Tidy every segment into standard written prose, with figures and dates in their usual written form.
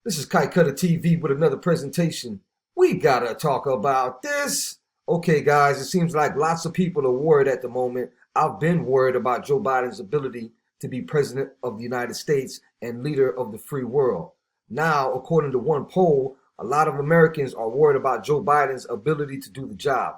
This is Kite Cutter TV with another presentation. We gotta talk about this. Okay, guys, it seems like lots of people are worried at the moment. I've been worried about Joe Biden's ability to be president of the United States and leader of the free world. Now, according to one poll, a lot of Americans are worried about Joe Biden's ability to do the job.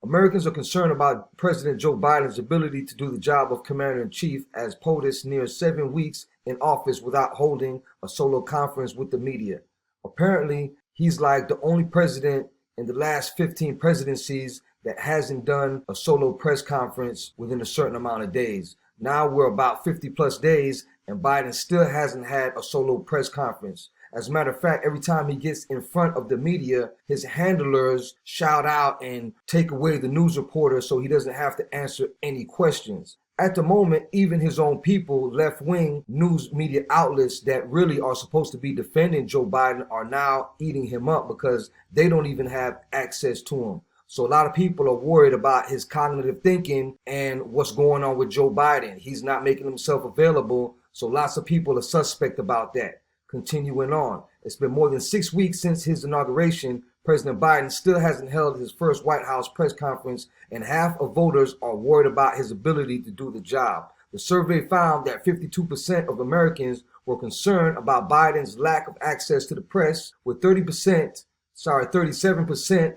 Americans are concerned about President Joe Biden's ability to do the job of commander-in-chief as POTUS nears 7 weeks in office without holding a solo conference with the media. Apparently, he's like the only president in the last 15 presidencies that hasn't done a solo press conference within a certain amount of days. Now we're about 50 plus days and Biden still hasn't had a solo press conference. As a matter of fact, every time he gets in front of the media, his handlers shout out and take away the news reporter so he doesn't have to answer any questions. At the moment, even his own people, left-wing news media outlets that really are supposed to be defending Joe Biden are now eating him up because they don't even have access to him. So a lot of people are worried about his cognitive thinking and what's going on with Joe Biden. He's not making himself available, so lots of people are suspect about that. Continuing on, it's been more than 6 weeks since his inauguration. President Biden still hasn't held his first White House press conference, and half of voters are worried about his 37% to do the job. The survey found that 52% of Americans were concerned about Biden's lack of access to the press, with 37%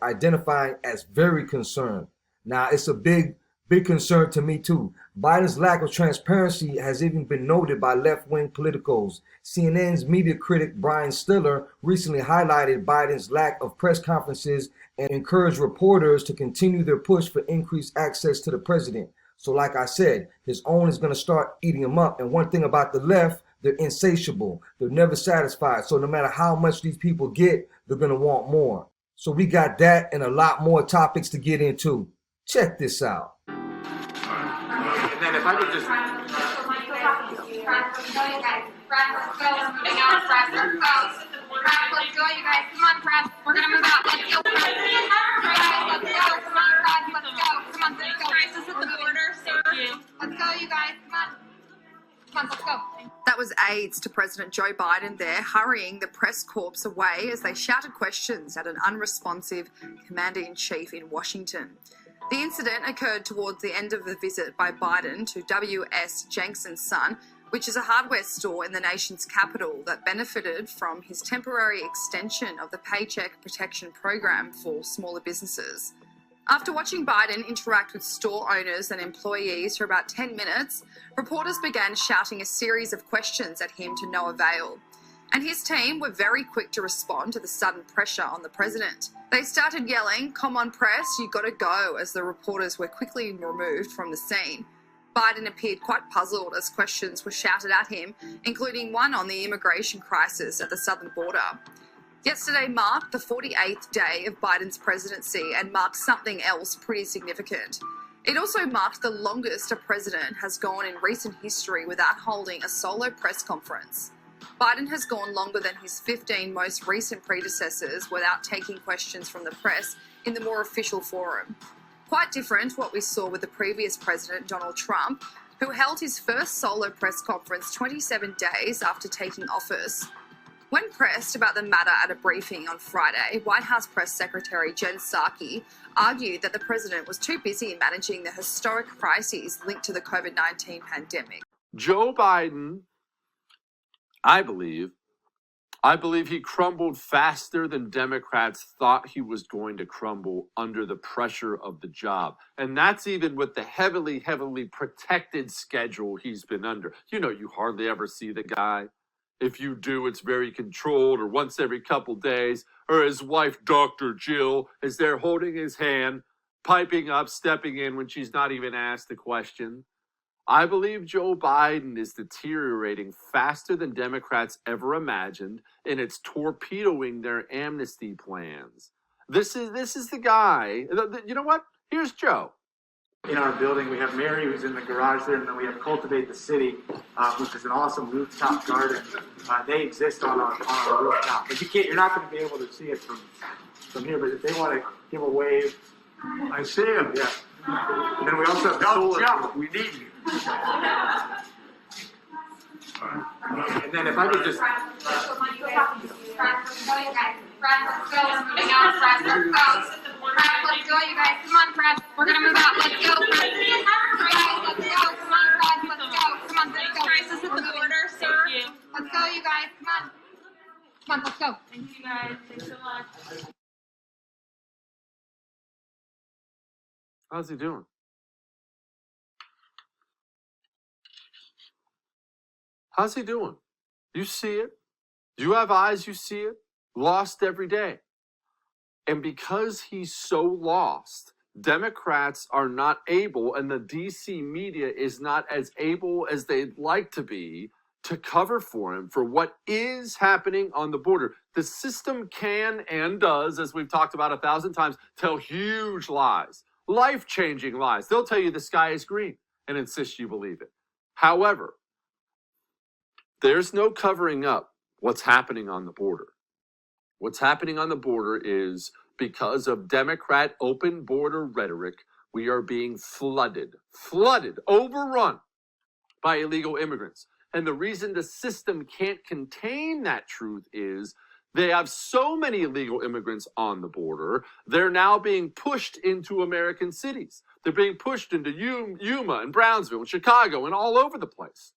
identifying as very concerned. Now, it's a big concern to me too. Biden's lack of transparency has even been noted by left-wing politicos. CNN's media critic Brian Stiller recently highlighted Biden's lack of press conferences and encouraged reporters to continue their push for increased access to the president. So like I said, his own is going to start eating him up. And one thing about the left, they're insatiable. They're never satisfied. So no matter how much these people get, they're going to want more. So we got that and a lot more topics to get into. Check this out. And then if I could just... Let's go, you guys. Come on, press. We're going to move out. Let's go, press. Let's go. Come on, press. Let's go. Come on, let's go. Crisis at the border. Thank you. Let's go, you guys. Come on. Come on, let's go. That was aides to President Joe Biden there, hurrying the press corps away as they shouted questions at an unresponsive commander-in-chief in Washington. The incident occurred towards the end of the visit by Biden to W.S. Jenks & Son, which is a hardware store in the nation's capital that benefited from his temporary extension of the Paycheck Protection Program for smaller businesses. After watching Biden interact with store owners and employees for about 10 minutes, reporters began shouting a series of questions at him to no avail. And his team were very quick to respond to the sudden pressure on the president. They started yelling, "Come on, press, you gotta go," as the reporters were quickly removed from the scene. Biden appeared quite puzzled as questions were shouted at him, including one on the immigration crisis at the southern border. Yesterday marked the 48th day of Biden's presidency and marked something else pretty significant. It also marked the longest a president has gone in recent history without holding a solo press conference. Biden has gone longer than his 15 most recent predecessors without taking questions from the press in the more official forum. Quite different to what we saw with the previous president, Donald Trump, who held his first solo press conference 27 days after taking office. When pressed about the matter at a briefing on Friday, White House Press Secretary Jen Psaki argued that the president was too busy managing the historic crises linked to the COVID-19 pandemic. Joe Biden, I believe he crumbled faster than Democrats thought he was going to crumble under the pressure of the job. And that's even with the heavily protected schedule he's been under. You know, you hardly ever see the guy. If you do, it's very controlled, or once every couple days, or his wife, Dr. Jill, is there holding his hand, piping up, stepping in when she's not even asked a question. I believe Joe Biden is deteriorating faster than Democrats ever imagined, and it's torpedoing their amnesty plans. This is the guy. You know what? Here's Joe. In our building, we have Mary, who's in the garage there, and then we have Cultivate the City, which is an awesome rooftop garden. They exist on our rooftop, but you're not going to be able to see it from here. But if they want to give a wave, I see him. Yeah. And then we also have solar. Jump. We need you. And then if I could just... Press, let's go. We're moving out. Press, let's go. Press, let's go, you guys. Come on, press. We're gonna move out. Let's go. Press. Guys, let's go. Come on, press. Let's go. Come on, let's go. Crisis at the border, sir. Let's go, you guys. Come on. Come on, let's go. Thank you guys. Thanks so much. How's he doing? How's he doing? You see it. You have eyes, you see it. Lost every day. And because he's so lost, Democrats are not able, and the DC media is not as able as they'd like to be, to cover for him for what is happening on the border. The system can and does, as we've talked about 1,000 times, tell huge lies, life-changing lies. They'll tell you the sky is green and insist you believe it. However, there's no covering up what's happening on the border. What's happening on the border is because of Democrat open border rhetoric, we are being flooded, overrun by illegal immigrants. And the reason the system can't contain that truth is they have so many illegal immigrants on the border, they're now being pushed into American cities. They're being pushed into Yuma and Brownsville and Chicago and all over the place.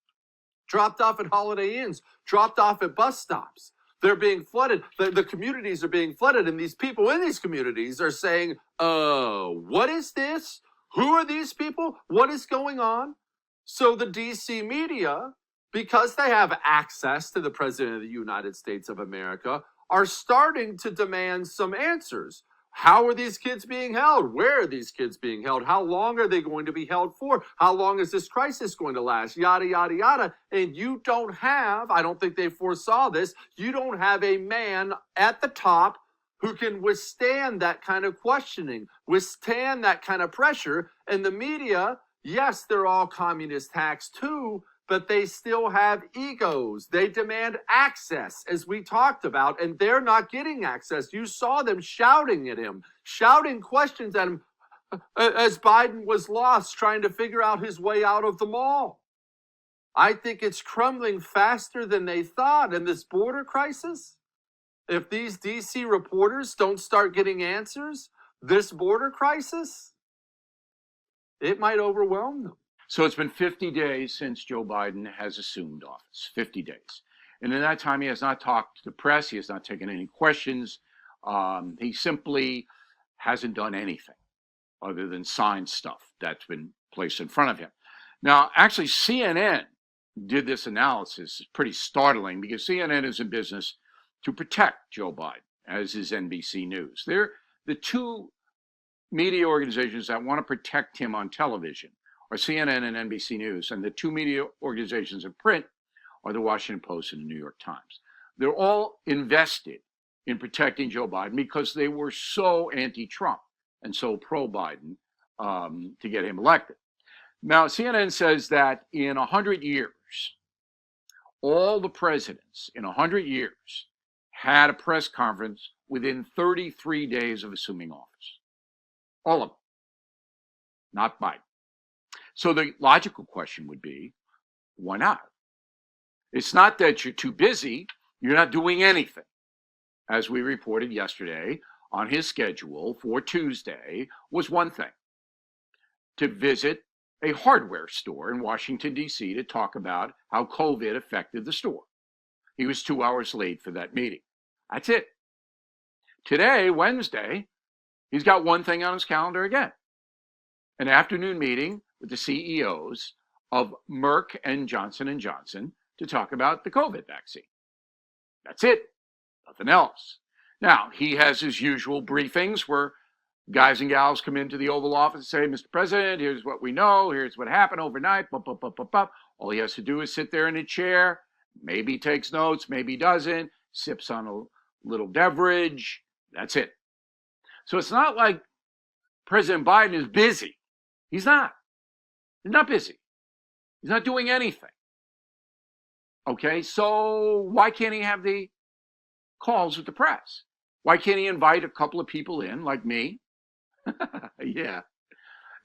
Dropped off at Holiday Inns, dropped off at bus stops. They're being flooded. The communities are being flooded, and these people in these communities are saying, what is this? Who are these people? What is going on? So the DC media, because they have access to the President of the United States of America, are starting to demand some answers. How are these kids being held? Where are these kids being held? How long are they going to be held for? How long is this crisis going to last? Yada, yada, yada. And you don't have, I don't think they foresaw this, you don't have a man at the top who can withstand that kind of questioning, withstand that kind of pressure. And the media, yes, they're all communist hacks too, but they still have egos. They demand access, as we talked about, and they're not getting access. You saw them shouting at him, shouting questions at him as Biden was lost, trying to figure out his way out of the mall. I think it's crumbling faster than they thought. And this border crisis, if these DC reporters don't start getting answers, this border crisis, it might overwhelm them. So it's been 50 days since Joe Biden has assumed office, 50 days. And in that time, he has not talked to the press. He has not taken any questions. He simply hasn't done anything other than sign stuff that's been placed in front of him. Now, actually, CNN did this analysis. It's pretty startling because CNN is in business to protect Joe Biden, as is NBC News. They're the two media organizations that want to protect him on television are CNN and NBC News, and the two media organizations in print are the Washington Post and the New York Times. They're all invested in protecting Joe Biden because they were so anti-Trump and so pro-Biden to get him elected. Now, CNN says that in 100 years, all the presidents in 100 years had a press conference within 33 days of assuming office. All of them. Not Biden. So the logical question would be, why not? It's not that you're too busy, you're not doing anything. As we reported yesterday, on his schedule for Tuesday was one thing, to visit a hardware store in Washington, D.C. to talk about how COVID affected the store. He was 2 hours late for that meeting. That's it. Today, Wednesday, he's got one thing on his calendar again, an afternoon meeting with the CEOs of Merck and Johnson & Johnson to talk about the COVID vaccine. That's it. Nothing else. Now, he has his usual briefings where guys and gals come into the Oval Office and say, Mr. President, here's what we know. Here's what happened overnight. All he has to do is sit there in a chair. Maybe he takes notes. Maybe he doesn't. Sips on a little beverage. That's it. So it's not like President Biden is busy. He's not. He's not busy. He's not doing anything. Okay, so why can't he have the calls with the press? Why can't he invite a couple of people in, like me? Yeah.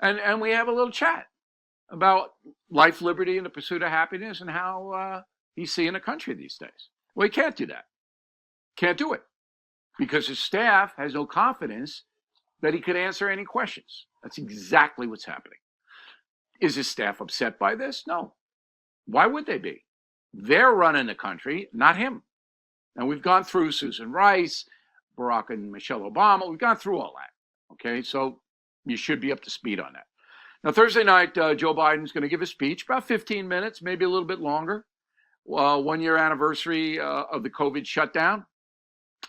And we have a little chat about life, liberty, and the pursuit of happiness and how he's seeing the country these days. Well, he can't do that. Can't do it. because his staff has no confidence that he could answer any questions. That's exactly what's happening. Is his staff upset by this? No. Why would they be? They're running the country, not him. And we've gone through Susan Rice, Barack and Michelle Obama. We've gone through all that. Okay, so you should be up to speed on that. Now, Thursday night, Joe Biden's going to give a speech, about 15 minutes, maybe a little bit longer. 1 year anniversary of the COVID shutdown.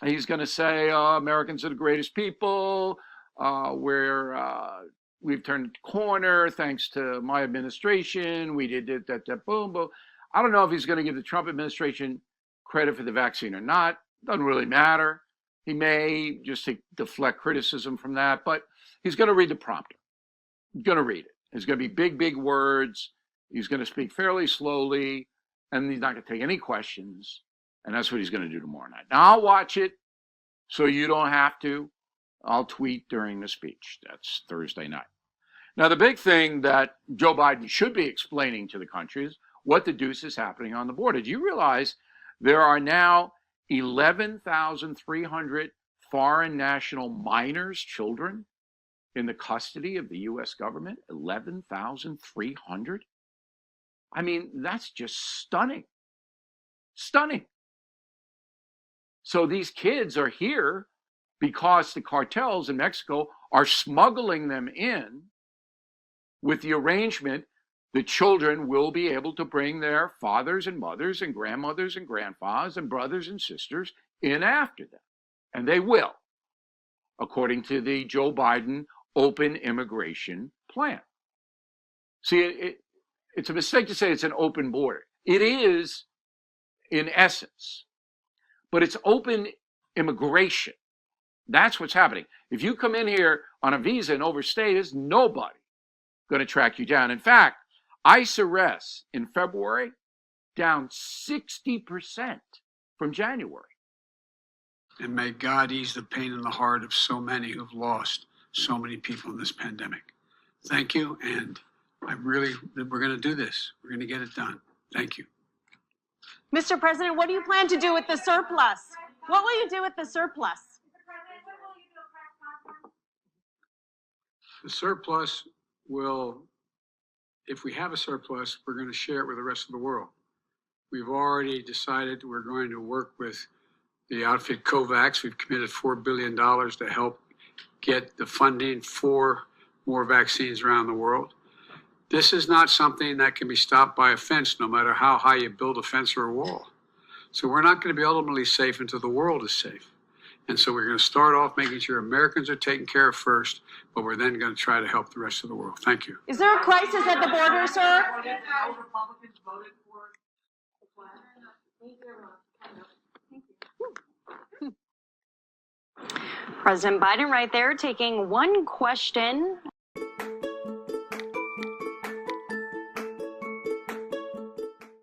He's going to say Americans are the greatest people. We've turned the corner thanks to my administration. We did that, boom, boom. I don't know if he's going to give the Trump administration credit for the vaccine or not. Doesn't really matter. He may just deflect criticism from that, but he's going to read the prompter. He's going to read it. It's going to be big, big words. He's going to speak fairly slowly, and he's not going to take any questions. And that's what he's going to do tomorrow night. Now, I'll watch it so you don't have to. I'll tweet during the speech. That's Thursday night. Now, the big thing that Joe Biden should be explaining to the country is what the deuce is happening on the border. Do you realize there are now 11,300 foreign national minors, children, in the custody of the U.S. government? 11,300? I mean, that's just stunning. Stunning. So these kids are here because the cartels in Mexico are smuggling them in with the arrangement the children will be able to bring their fathers and mothers and grandmothers and grandfathers and brothers and sisters in after them. And they will, according to the Joe Biden open immigration plan. See, it's a mistake to say it's an open border. It is in essence, but it's open immigration. That's what's happening. If you come in here on a visa and overstay, there's nobody going to track you down. In fact, ICE arrests in February down 60% from January. And may God ease the pain in the heart of so many who've lost so many people in this pandemic. Thank you, and we're going to do this. We're going to get it done. Thank you. Mr. President, what do you plan to do with the surplus? What will you do with the surplus? The surplus will, if we have a surplus, we're going to share it with the rest of the world. We've already decided we're going to work with the outfit COVAX. We've committed $4 billion to help get the funding for more vaccines around the world. This is not something that can be stopped by a fence, no matter how high you build a fence or a wall. So we're not going to be ultimately safe until the world is safe. And so we're going to start off making sure Americans are taken care of first, but we're then going to try to help the rest of the world. Thank you. Is there a crisis at the border, sir? President Biden right there taking one question